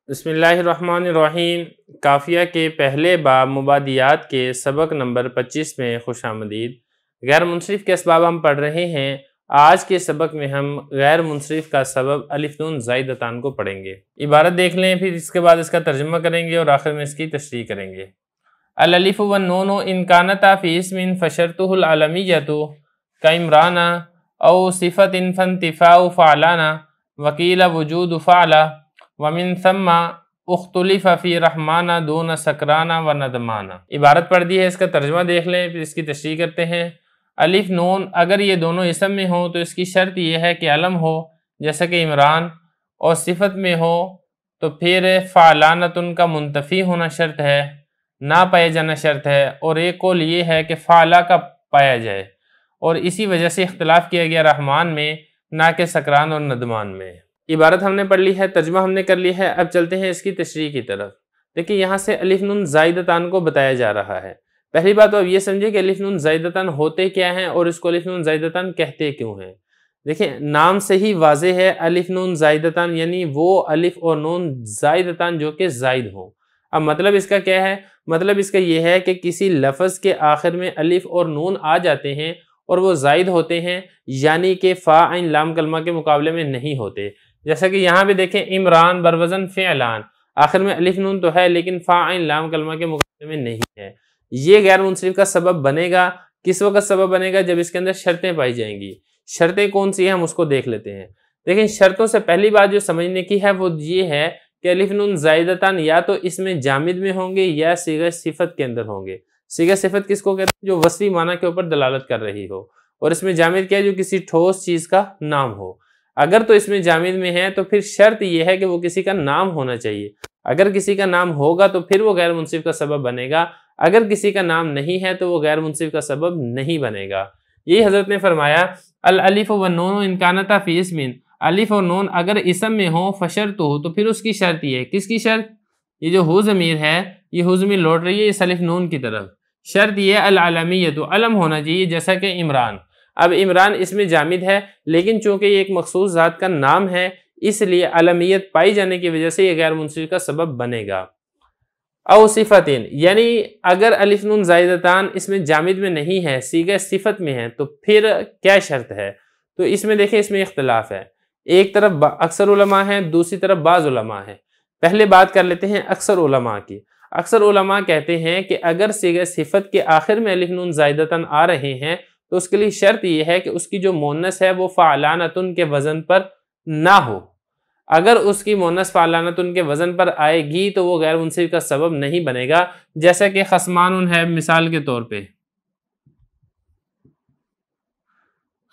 बिस्मिल्लाहिर्रहमानिर्रहीम। काफ़िया के पहले बाब मुबादियात के सबक नंबर 25 में खुशामदीद। गैर मुनसरिफ के असबाब हम पढ़ रहे हैं। आज के सबक में हम गैर मुनसरिफ का सबब अलिफ नून ज़ाइदतान को पढ़ेंगे। इबारत देख लें, फिर इसके बाद इसका तर्जुमा करेंगे और आखिर में इसकी तशरीह करेंगे। अल अलिफ वन नून इन कानता फी इस्मिन फशरतुहुल अलमियतु का इमराना औ सिफ़तिन फंतिफ़ाउ फ़अलाना वकील वजूद फ़अला वमिन सम्मा उख्तुलिफ़ फ़ी रहमाना दून सकराना व नदमाना। इबारत पढ़ दी है, इसका तर्जुमा देख लें, फिर इसकी तशरीह करते हैं। अलिफ नून अगर ये दोनों इसम में हो तो इसकी शर्त यह है कि अलम हो, जैसा कि इमरान, और सिफत में हो तो फिर फ़अलानतुन का मुंतफ़ी होना शर्त है, ना पाया जाना शर्त है, और एक कौल ये है कि फ़अला का पाया जाए, और इसी वजह से इख्तिलाफ़ किया गया रहमान में, ना कि सकरान और नदमान में। इबारत हमने पढ़ ली है, तर्जुमा हमने कर लिया है। अब चलते हैं इसकी तशरीह की तरफ। देखिए, यहाँ से अलिफ नून ज़ाइदतान को बताया जा रहा है। पहली बात तो अब ये समझिए कि अलिफ नून ज़ाइदतान होते क्या हैं और इसको अलिफ नून ज़ाइदतान कहते क्यों हैं। देखिए, नाम से ही वाज़े है अलिफ नून ज़ाइदतान, यानी वो अलिफ और नून ज़ाइदतान जो कि ज़ाइद हो। अब मतलब इसका क्या है? मतलब इसका यह है कि किसी लफ्ज़ के आखिर में अलिफ और नून आ जाते हैं और वो ज़ाइद होते हैं, यानी कि फ़ा ऐन लाम कलमा के मुकाबले में नहीं होते। जैसा कि यहाँ पे देखें, इमरान बरवज़न फ़िअलान, आखिर में अलिफ नून तो है लेकिन फ़ा ऐन लाम कलमा के मुकाबले में नहीं है। ये गैर मुनसरिफ का सबब बनेगा। किस वक्त सबब बनेगा? जब इसके अंदर शर्तें पाई जाएंगी। शर्तें कौन सी हैं हम उसको देख लेते हैं। देखिए, शर्तों से पहली बात जो समझने की है वो ये है कि अलिफ नून ज़ाइदतान या तो इसमें जामिद में होंगे या सीगा सिफत के अंदर होंगे। सीगा सिफत किसको कहते हैं? जो वस्वी माना के ऊपर दलालत कर रही हो। और इसमें जामिद क्या है? जो किसी ठोस चीज़ का नाम हो। अगर तो इसमें जामिद में है तो फिर शर्त यह है कि वो किसी का नाम होना चाहिए। अगर किसी का नाम होगा तो फिर वो गैर मुनसिफ का सबब बनेगा। अगर किसी का नाम नहीं है तो वो गैर मुनसिफ का सबब नहीं बनेगा। यही हजरत ने फरमाया, अल अलिफ व नून इन कानता फी इस्मिन, अलिफ और नून अगर इसम में हो फशरत हो तो फिर उसकी शर्त ये है। किसकी शर्त? ये जो हु ज़मीर है, ये हु ज़मीर लौट रही है इस अलिफ नून की तरफ। शर्त ये अल अलमियत, अलम होना चाहिए, जैसा कि इमरान। अब इमरान इसमें जामिद है लेकिन चूंकि ये एक मखसूस ज़ात का नाम है, इसलिए अलमियत पाई जाने की वजह से ये गैर मुनसिफ का सबब बनेगा। औ सिफतिन, यानी अगर अलिफ नून ज़ाइदतान इसमें जामिद में नहीं है, सीगा सिफत में है, तो फिर क्या शर्त है? तो इसमें देखें, इसमें इख्तिलाफ है। एक तरफ अक्सर उलमा है, दूसरी तरफ बाज़ उलमा है। पहले बात कर लेते हैं अक्सर उलमा की। अक्सर उलमा कहते हैं कि अगर सीगा सिफत के आखिर में अलिफ नून ज़ाइदतान आ रहे हैं तो उसके लिए शर्त यह है कि उसकी जो मोनस है वो फ़अलानतुन के वज़न पर ना हो। अगर उसकी मोनस फ़अलानतुन के वज़न पर आएगी तो वो गैर मुनसिफ का सबब नहीं बनेगा। जैसा कि खस्मानुन है मिसाल के तौर पे,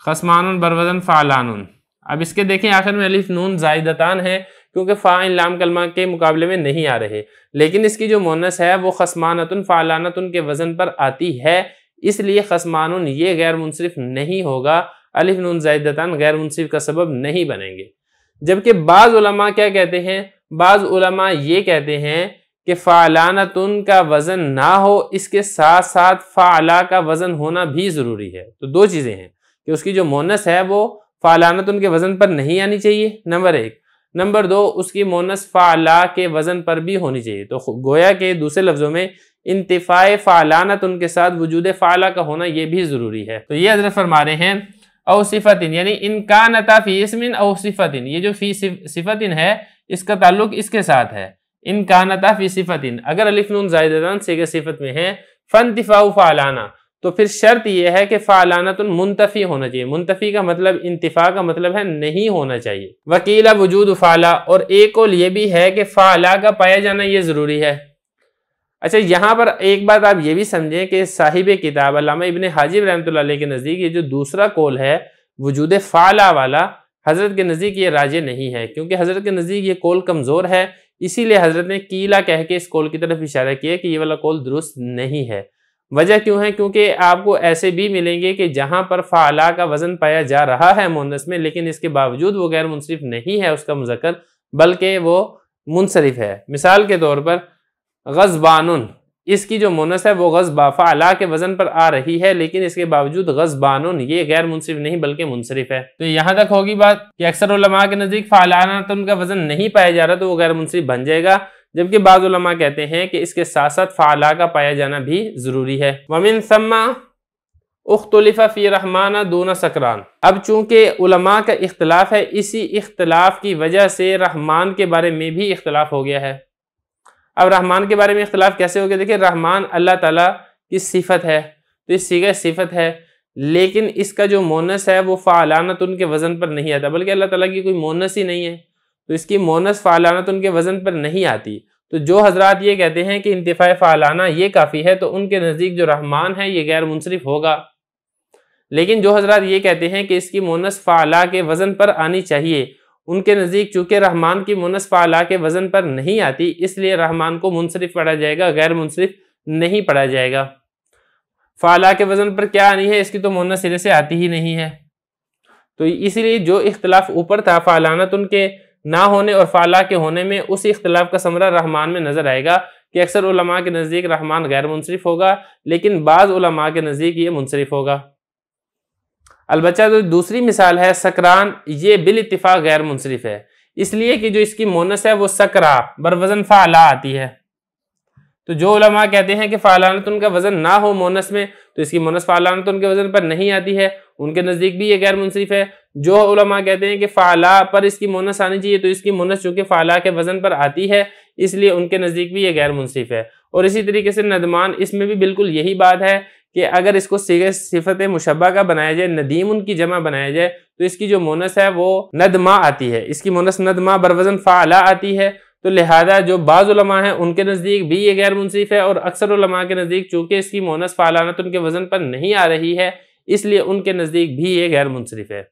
खस्मानुन बरवज़न फ़अलानुन। अब इसके देखें, आखिर में अलिफ नून ज़ाइदतान है क्योंकि फ़ा ऐन लाम कलमा के मुकाबले में नहीं आ रहे, लेकिन इसकी जो मोनस है वो खस्मानतुन फ़अलानतुन के वज़न पर आती है, इसलिए खस्मानुन ये गैर मुनसिफ नहीं होगा। अलिफ नून ज़ाइदतान गैर मुनसिफ का सबब नहीं बनेंगे। जबकि बाज़ उलमा क्या कहते हैं? बाज़ उलमा ये कहते हैं कि फ़अलानतुन का वज़न ना हो, इसके साथ साथ फ़अला का वज़न होना भी ज़रूरी है। तो दो चीज़ें हैं कि उसकी जो मोनस है वो फ़अलानतुन के वज़न पर नहीं आनी चाहिए, नंबर एक। नंबर दो, उसकी मोनस फ़अला के वज़न पर भी होनी चाहिए। तो गोया के दूसरे लफ्ज़ों में इंतिफ़ाए फ़अलानतुन के साथ वजूद फ़अला का होना यह भी ज़रूरी है। तो ये हज़रत फरमा रहे हैं औ सिफ़तिन, यानी इन कानता फ़ी इस्मिन औ सिफ़तिन, ये जो फ़ी सिफ़तिन है इसका ताल्लुक इसके साथ है। इन कानता फ़ी सिफ़तिन, अगर अलिफ नून ज़ाइदतान सीगा सिफ़त में है, फ़ंतिफ़ाउ फ़अलाना, तो फिर शर्त यह है कि फ़अलानतुन मुंतफ़ी होना चाहिए। मुंतफ़ी का मतलब, इंतिफ़ा का मतलब है नहीं होना चाहिए। वकीला वजूद फ़अला, और एक कौल ये भी है कि फ़अला का पाया जाना ये ज़रूरी है। अच्छा, यहाँ पर एक बात आप ये भी समझें कि साहिब किताब अल्लामा इब्न हाजिब रहमतुल्लाह अलैह के नज़दीक ये जो दूसरा कौल है वजूद फ़अला वाला, हज़रत के नज़दीक ये राजे नहीं है, क्योंकि हज़रत के नज़दीक ये कौल कमज़ोर है। इसीलिए हज़रत ने कीला कह के इस कौल की तरफ इशारा किया कि ये वाला कौल दुरुस्त नहीं है। वजह क्यों है? क्योंकि आपको ऐसे भी मिलेंगे कि जहाँ पर फ़अला का वज़न पाया जा रहा है मुन्नस में, लेकिन इसके बावजूद वो गैर मुनसिफ नहीं है उसका मुज़क्कर, बल्कि वो मुनसरिफ है। मिसाल के तौर पर गज़बानुन, इसकी जो मोनस है वो गज़बा फ़अला के वजन पर आ रही है, लेकिन इसके बावजूद गज़बानुन ये गैर मुनसरिफ नहीं बल्कि मुनसरिफ है। तो यहाँ तक होगी बात कि अक्सर उलमा के नज़दीक फ़अलाना तो उनका वजन नहीं पाया जा रहा तो वो गैर मुनसरिफ बन जाएगा, जबकि बाज़ उलमा कहते हैं कि इसके साथ साथ फ़अला का पाया जाना भी ज़रूरी है। वमिन सम्मा उख्तलिफ़ा फ़ी रहमाना दूना सकरान। अब चूंकि उलमा का इख्तलाफ है, इसी इख्तलाफ की वजह से रहमान के बारे में भी इख्तलाफ हो गया है। अब रहमान के बारे में इख्तलाफ कैसे हो गया? देखिए, रहमान अल्लाह ताला की सिफत है, तो इस सीगा सिफत है, लेकिन इसका जो मोनस है वो फ़अलानत उनके वज़न पर नहीं आता, बल्कि अल्लाह ताला की कोई मोनस ही नहीं है, तो इसकी मोनस फ़अलानत उनके वज़न पर नहीं आती। तो जो हजरात ये कहते हैं कि इंतिफ़ाए फ़अलाना ये काफ़ी है, तो उनके नज़दीक जो रहमान है ये गैर मुनसरिफ होगा। लेकिन जो हजरात ये कहते हैं कि इसकी मोनस फ़अला के वज़न पर आनी चाहिए, उनके नज़दीक चूँकि रहमान की मोनस फ़अला के वज़न पर नहीं आती, इसलिए रहमान को मुनसरिफ पढ़ा जाएगा, गैर मुनसरिफ नहीं पढ़ा जाएगा। फ़अला के वज़न पर क्या आनी है? इसकी तो मोनस सिरे से आती ही नहीं है। तो इसीलिए जो इख्तलाफ ऊपर था फ़अलानत उनके ना होने और फ़अला के होने में, उसी इख्तलाफ का समरा रहमान में नज़र आएगा कि अक्सर उलमा के नज़दीक रहमान गैर मुनसरिफ होगा, लेकिन बाज़ उलमा के नज़दीक ये मुनसरिफ होगा। अलबच्चा जो दूसरी मिसाल है सकरान, ये बिल इत्तिफाक गैर मुनसरिफ है, इसलिए कि जो इसकी मोनस है वो सकरा बरवज़न फ़अला आती है। तो जो उलमा कहते हैं कि फ़अलानत उनका वज़न ना हो मोनस में, तो इसकी मोनस फ़अलानत उनके वज़न पर नहीं आती है, उनके नज़दीक भी ये गैर मुनसरिफ है। जो उलमा कहते हैं कि फ़अला पर इसकी मोनस आनी चाहिए, तो इसकी मोनस चूँकि फ़अला के वज़न पर आती है, इसलिए उनके नज़दीक भी ये गैर मुनसरिफ है। और इसी तरीके से नदमान, इसमें भी बिल्कुल यही बात है कि अगर इसको सिफत मुशब्बा का बनाया जाए, नदीम उनकी जमा बनाया जाए, तो इसकी जो मोनस है वो नदमा आती है, इसकी मोनस नदमा बरवज़न फ़अला आती है। तो लिहाजा जो बाज़ उलमा हैं उनके नज़दीक भी ये गैर मुनसरिफ है, और अक्सर उलमा के नज़दीक चूँकि इसकी मोनस फ़अलानत उनके वज़न पर नहीं आ रही है, इसलिए उनके नज़दीक भी ये गैर मुनसरिफ है।